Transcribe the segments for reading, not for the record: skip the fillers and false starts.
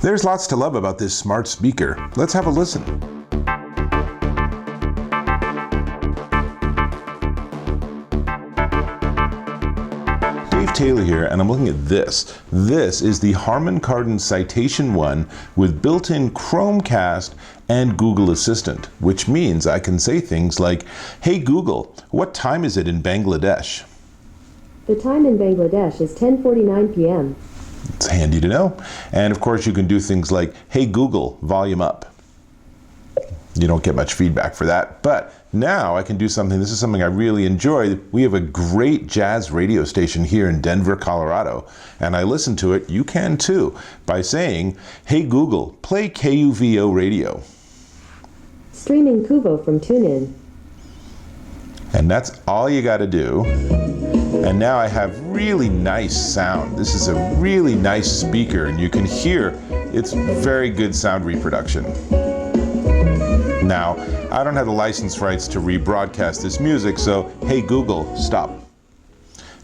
There's lots to love about this smart speaker. Let's have a listen. Dave Taylor here, and I'm looking at this. This is the Harmon Kardon Citation ONE with built-in Chromecast and Google Assistant, which means I can say things like, "Hey Google, what time is it in Bangladesh?" The time in Bangladesh is 10:49 p.m. It's handy to know. And of course you can do things like, "Hey Google, volume up." You don't get much feedback for that, but now I can do something. This is something I really enjoy. We have a great jazz radio station here in Denver, Colorado, and I listen to it. You can too, by saying, "Hey Google, play KUVO radio." Streaming Kuvo from TuneIn. And that's all you got to do. And now I have really nice sound. This is a really nice speaker, and you can hear it's very good sound reproduction. Now, I don't have the license rights to rebroadcast this music, so hey Google, stop.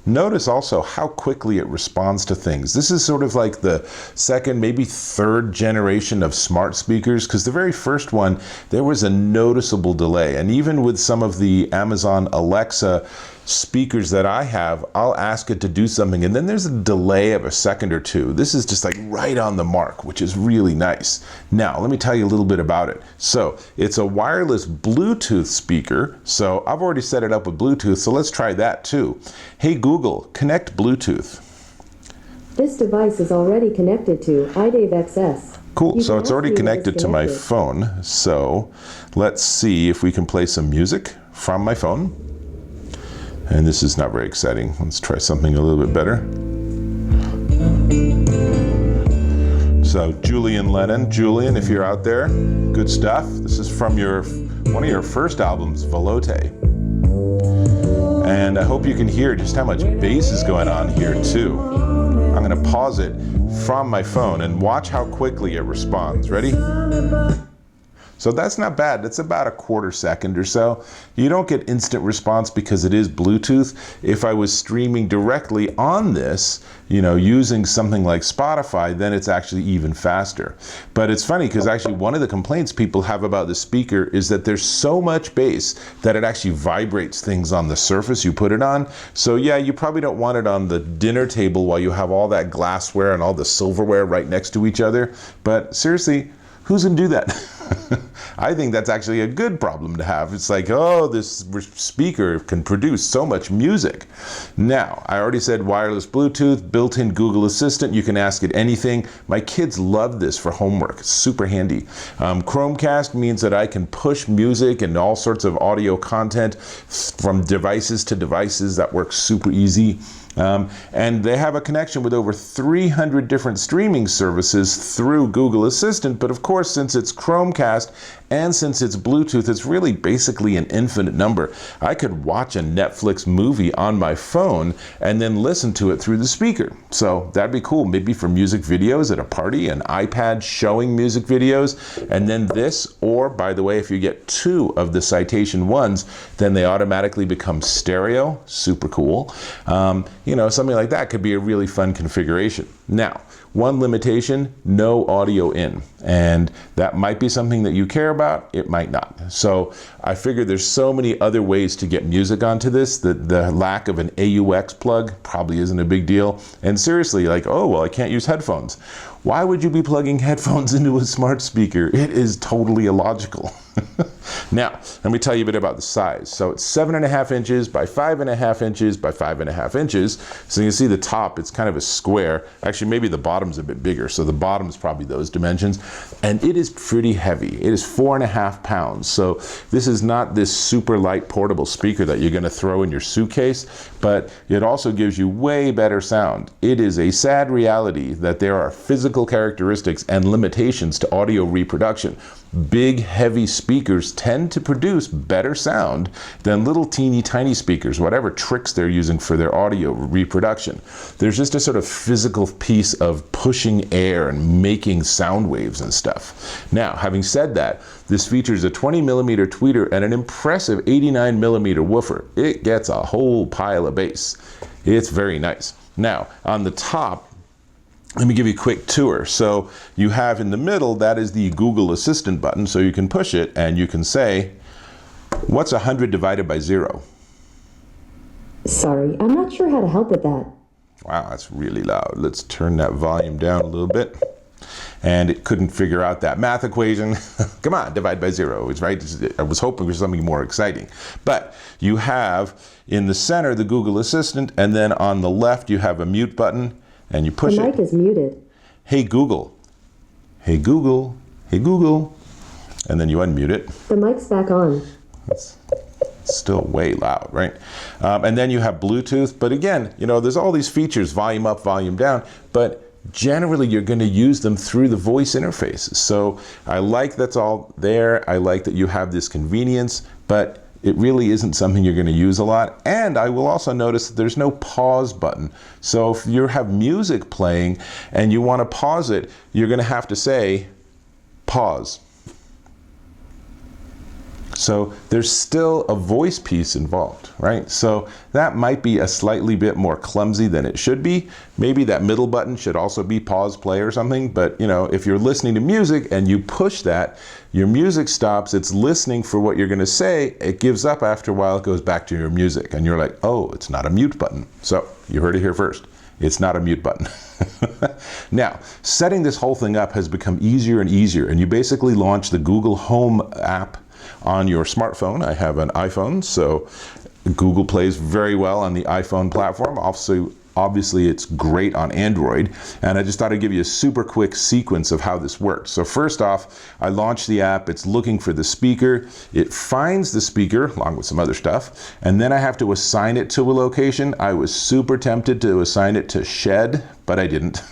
Notice also how quickly it responds to things. This is sort of like the second, maybe third generation of smart speakers, because the very first one, there was a noticeable delay. And even with some of the Amazon Alexa speakers that I have, I'll ask it to do something, and then there's a delay of a second or two. This is just like right on the mark, which is really nice. Now, let me tell you a little bit about it. So, it's a wireless Bluetooth speaker. So, I've already set it up with Bluetooth, so let's try that too. Hey Google, connect Bluetooth. This device is already connected to iDave XS. Cool, so it's already connected to my phone. So, let's see if we can play some music from my phone. And this is not very exciting. Let's try something a little bit better. So Julian Lennon, Julian, if you're out there, good stuff. This is from one of your first albums, Velote. And I hope you can hear just how much bass is going on here too. I'm gonna pause it from my phone and watch how quickly it responds. Ready? So that's not bad. That's about a quarter second or so. You don't get instant response because it is Bluetooth. If I was streaming directly on this, using something like Spotify, then it's actually even faster. But it's funny because actually one of the complaints people have about the speaker is that there's so much bass that it actually vibrates things on the surface you put it on. So yeah, you probably don't want it on the dinner table while you have all that glassware and all the silverware right next to each other. But seriously, who's gonna do that? I think that's actually a good problem to have. It's like, oh, this speaker can produce so much music. Now, I already said wireless Bluetooth, built-in Google Assistant. You can ask it anything. My kids love this for homework. It's super handy. Chromecast means that I can push music and all sorts of audio content from devices to devices. That works super easy. And they have a connection with over 300 different streaming services through Google Assistant. But of course, since it's Chromecast and since it's Bluetooth, it's really basically an infinite number. I could watch a Netflix movie on my phone and then listen to it through the speaker. So that'd be cool. Maybe for music videos at a party, an iPad showing music videos, and then this, or by the way, if you get two of the Citation ones, then they automatically become stereo. Super cool. Something like that could be a really fun configuration. Now, one limitation, no audio in. And that might be something that you care about, it might not. So I figure there's so many other ways to get music onto this that the lack of an AUX plug probably isn't a big deal. And seriously, like, oh, well, I can't use headphones. Why would you be plugging headphones into a smart speaker? It is totally illogical. Now, let me tell you a bit about the size. So it's 7.5 inches by 5.5 inches by 5.5 inches. So you can see the top, it's kind of a square. Actually, maybe the bottom's a bit bigger. So the bottom's probably those dimensions. And it is pretty heavy. It is 4.5 pounds. So this is not this super light portable speaker that you're gonna throw in your suitcase, but it also gives you way better sound. It is a sad reality that there are physical characteristics and limitations to audio reproduction. Big, heavy speakers tend to produce better sound than little teeny tiny speakers, whatever tricks they're using for their audio reproduction. There's just a sort of physical piece of pushing air and making sound waves and stuff. Now, having said that, this features a 20mm tweeter and an impressive 89mm woofer. It gets a whole pile of bass. It's very nice. Now, on the top, let me give you a quick tour. So you have in the middle, that is the Google Assistant button. So you can push it and you can say, what's 100 divided by 0? Sorry, I'm not sure how to help with that. Wow, that's really loud. Let's turn that volume down a little bit. And it couldn't figure out that math equation. Come on, divide by 0. It's right. I was hoping for something more exciting. But you have in the center the Google Assistant, and then on the left you have a mute button, and you push it. The mic is muted. Hey Google. Hey Google. Hey Google. And then you unmute it. The mic's back on. That's still way loud, right? And then you have Bluetooth. But again, you know, there's all these features, volume up, volume down, but generally you're going to use them through the voice interface. So I like that's all there. I like that you have this convenience, but it really isn't something you're going to use a lot. And I will also notice that there's no pause button. So if you have music playing and you want to pause it, you're going to have to say pause. So there's still a voice piece involved, right? So that might be a slightly bit more clumsy than it should be. Maybe that middle button should also be pause, play or something. But you know, if you're listening to music and you push that, your music stops, it's listening for what you're gonna say, it gives up after a while, it goes back to your music. And you're like, oh, it's not a mute button. So you heard it here first. It's not a mute button. Now, setting this whole thing up has become easier and easier. And you basically launch the Google Home app on your smartphone. I have an iPhone, so Google plays very well on the iPhone platform. Also, obviously, it's great on Android. And I just thought I'd give you a super quick sequence of how this works. So first off, I launch the app. It's looking for the speaker. It finds the speaker along with some other stuff. And then I have to assign it to a location. I was super tempted to assign it to Shed, but I didn't.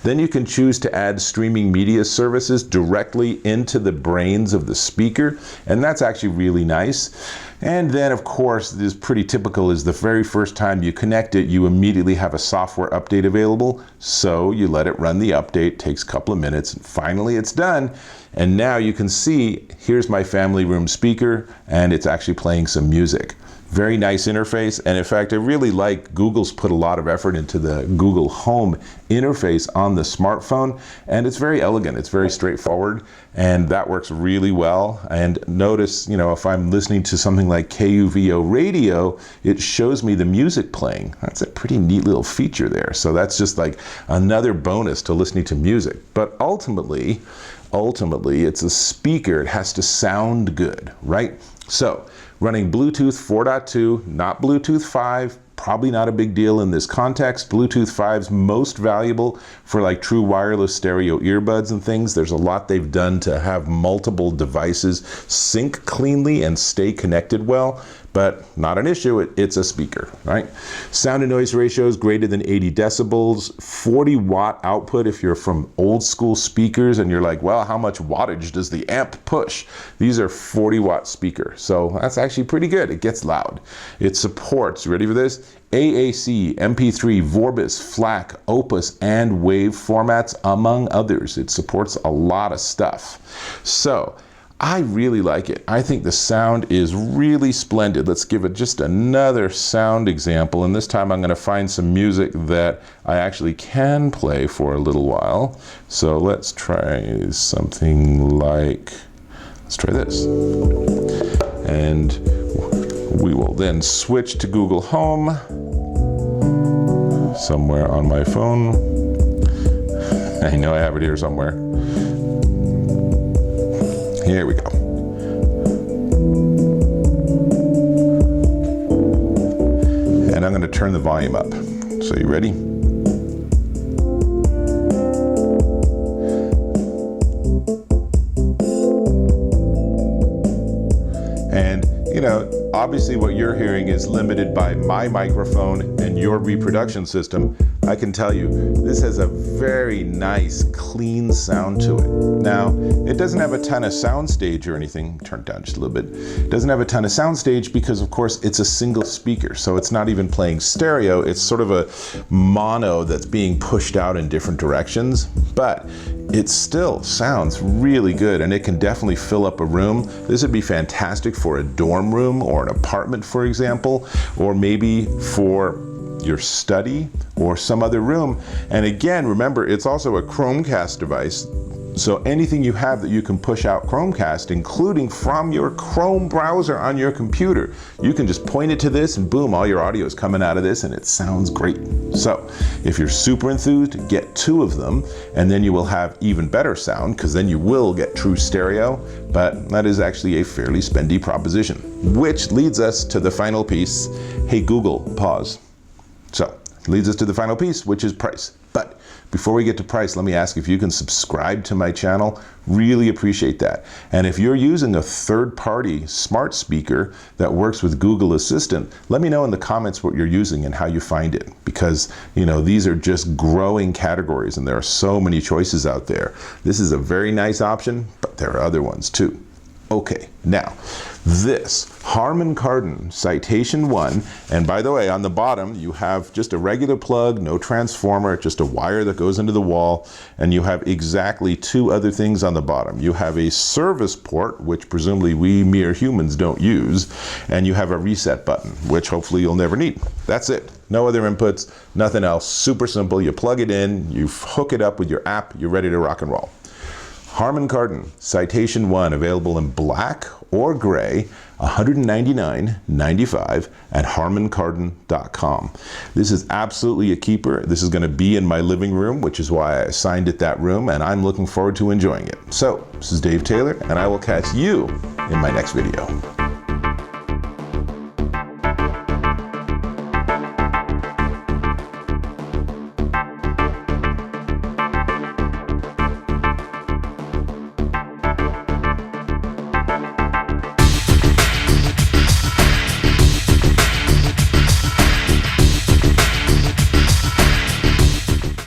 Then you can choose to add streaming media services directly into the brains of the speaker. And that's actually really nice. And then, of course, this is pretty typical, is the very first time you connect it, you immediately have a software update available. So you let it run the update, takes a couple of minutes, and finally it's done. And now you can see, here's my family room speaker, and it's actually playing some music. Very nice interface. And in fact, I really like Google's put a lot of effort into the Google Home interface on the smartphone. And it's very elegant. It's very straightforward. And that works really well. And notice, you know, if I'm listening to something like KUVO radio, it shows me the music playing. That's a pretty neat little feature there. So that's just like another bonus to listening to music. But ultimately, it's a speaker. It has to sound good, right? So running Bluetooth 4.2, not Bluetooth 5, probably not a big deal in this context. Bluetooth 5's most valuable for like true wireless stereo earbuds and things. There's a lot they've done to have multiple devices sync cleanly and stay connected well, but not an issue. It's a speaker, right? Sound to noise ratio is greater than 80 decibels, 40 watt output if you're from old school speakers and you're like, well, how much wattage does the amp push? These are 40 watt speakers. So that's actually pretty good. It gets loud. It supports, ready for this? AAC, MP3, Vorbis, FLAC, Opus, and WAV formats, among others. It supports a lot of stuff. So I really like it. I think the sound is really splendid. Let's give it just another sound example. And this time I'm going to find some music that I actually can play for a little while. So let's try something like, let's try this. And we will then switch to Google Home somewhere on my phone. I know I have it here somewhere. Here we go. And I'm going to turn the volume up. So you ready? And you know, obviously what you're hearing is limited by my microphone and your reproduction system. I can tell you, this has a very nice, clean sound to it. Now, it doesn't have a ton of soundstage or anything. Turn it down just a little bit. It doesn't have a ton of soundstage because, of course, it's a single speaker. So it's not even playing stereo. It's sort of a mono that's being pushed out in different directions. But it still sounds really good, and it can definitely fill up a room. This would be fantastic for a dorm room or an apartment, for example, or maybe for your study, or some other room. And again, remember, it's also a Chromecast device. So anything you have that you can push out Chromecast, including from your Chrome browser on your computer, you can just point it to this and boom, all your audio is coming out of this and it sounds great. So if you're super enthused, get 2 of them, and then you will have even better sound, because then you will get true stereo. But that is actually a fairly spendy proposition, which leads us to the final piece. Hey Google, pause. So leads us to the final piece, which is price. But before we get to price, let me ask if you can subscribe to my channel. Really appreciate that. And if you're using a third-party smart speaker that works with Google Assistant, let me know in the comments what you're using and how you find it. Because, you know, these are just growing categories and there are so many choices out there. This is a very nice option, but there are other ones too. Okay, now this Harmon Kardon Citation ONE, and by the way, on the bottom you have just a regular plug, no transformer, just a wire that goes into the wall, and you have exactly 2 other things on the bottom. You have a service port, which presumably we mere humans don't use, and you have a reset button, which hopefully you'll never need. That's it. No other inputs, nothing else. Super simple. You plug it in, you hook it up with your app, you're ready to rock and roll. Harmon Kardon Citation ONE, available in black or gray, $199.95 at harmonkardon.com. This is absolutely a keeper. This is going to be in my living room, which is why I assigned it that room, and I'm looking forward to enjoying it. So, this is Dave Taylor, and I will catch you in my next video.